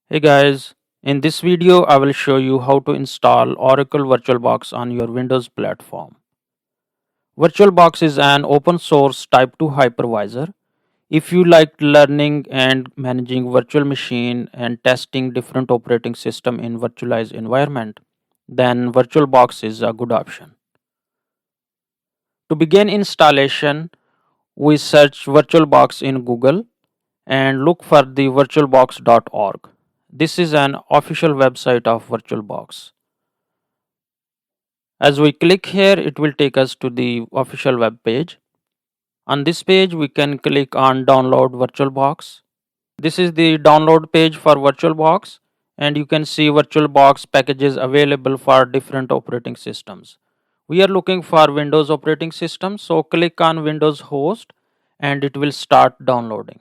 Hey guys, in this video I will show you how to install Oracle VirtualBox on your Windows platform. VirtualBox is an open source type 2 hypervisor. If you like learning and managing virtual machine and testing different operating system in virtualized environment, then VirtualBox is a good option. To begin installation, we search VirtualBox in Google and look for the virtualbox.org. This is an official website of VirtualBox. As we click here, it will take us to the official web page. On this page, we can click on download VirtualBox. This is the download page for VirtualBox, and you can see VirtualBox packages available for different operating systems. We are looking for Windows operating system, so click on Windows host and it will start downloading.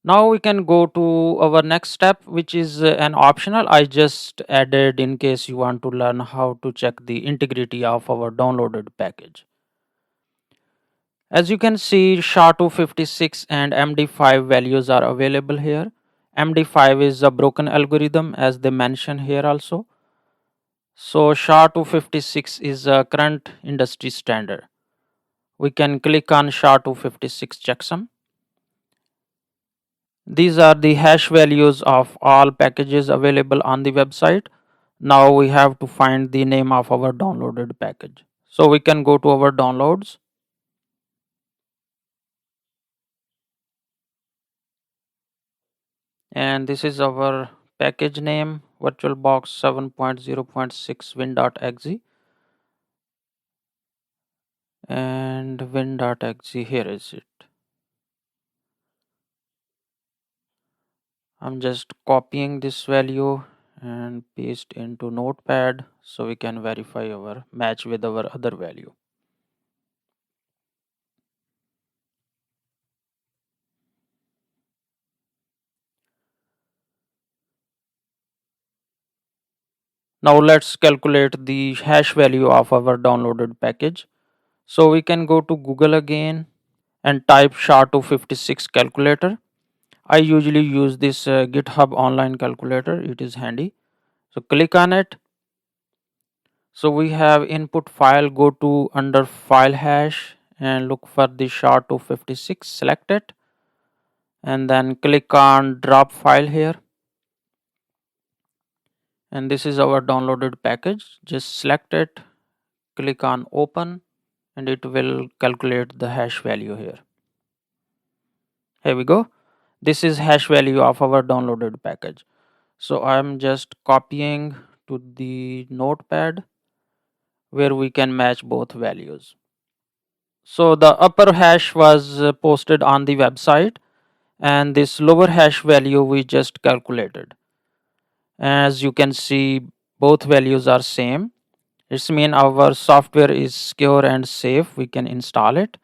Now we can go to our next step, which is an optional I just added in case you want to learn how to check the integrity of our downloaded package. As you can see, SHA-256 and MD5 values are available here. MD5 is a broken algorithm as they mention here also. So SHA-256 is a current industry standard. We can click on SHA-256 checksum. These are the hash values of all packages available on the website. Now we have to find the name of our downloaded package. So we can go to our downloads. And this is our package name, VirtualBox 7.0.6 win.exe and win.exe. Here is it. I'm just copying this value and paste into notepad so we can verify our match with our other value. Now let's calculate the hash value of our downloaded package. So we can go to Google again and type SHA-256 calculator. I usually use this GitHub online calculator. It is handy. So click on it. So we have input file. Go to under file hash and look for the SHA-256. Select it and then click on drop file here. And this is our downloaded package. Just select it, click on open, and it will calculate the hash value here. Here we go. This is hash value of our downloaded package. So I'm just copying to the notepad where we can match both values. So the upper hash was posted on the website and this lower hash value we just calculated. As you can see, both values are same. It means our software is secure and safe. We can install it.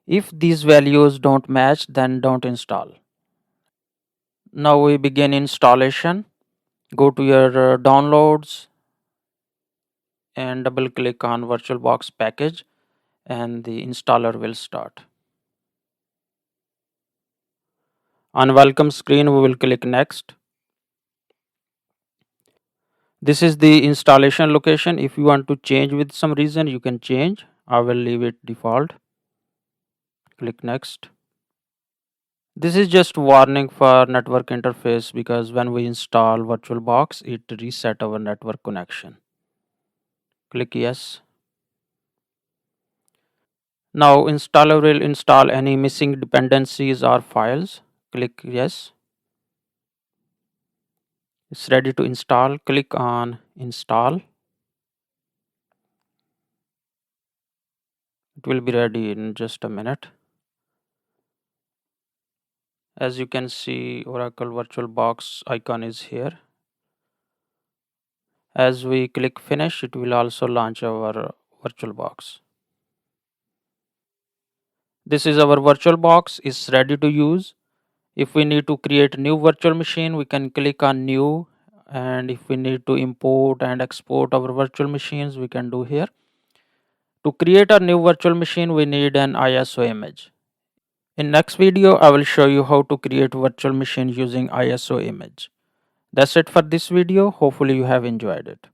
If these values don't match, then don't install. Now we begin installation. Go to your downloads and double click on VirtualBox package and the installer will start. On welcome screen, we will click next. This is the installation location. If you want to change with some reason, you can change. I will leave it default. Click next. This is just warning for network interface because when we install VirtualBox, it reset our network connection. Click yes. Now installer will install any missing dependencies or files. Click yes. It's ready to install. Click on install. It will be ready in just a minute. As you can see, Oracle VirtualBox icon is here. As we click finish, it will also launch our VirtualBox. This is our VirtualBox. It's ready to use. If we need to create new virtual machine, we can click on new, and if we need to import and export our virtual machines, we can do here. To create a new virtual machine, we need an ISO image. In next video, I will show you how to create virtual machine using ISO image. That's it for this video. Hopefully you have enjoyed it.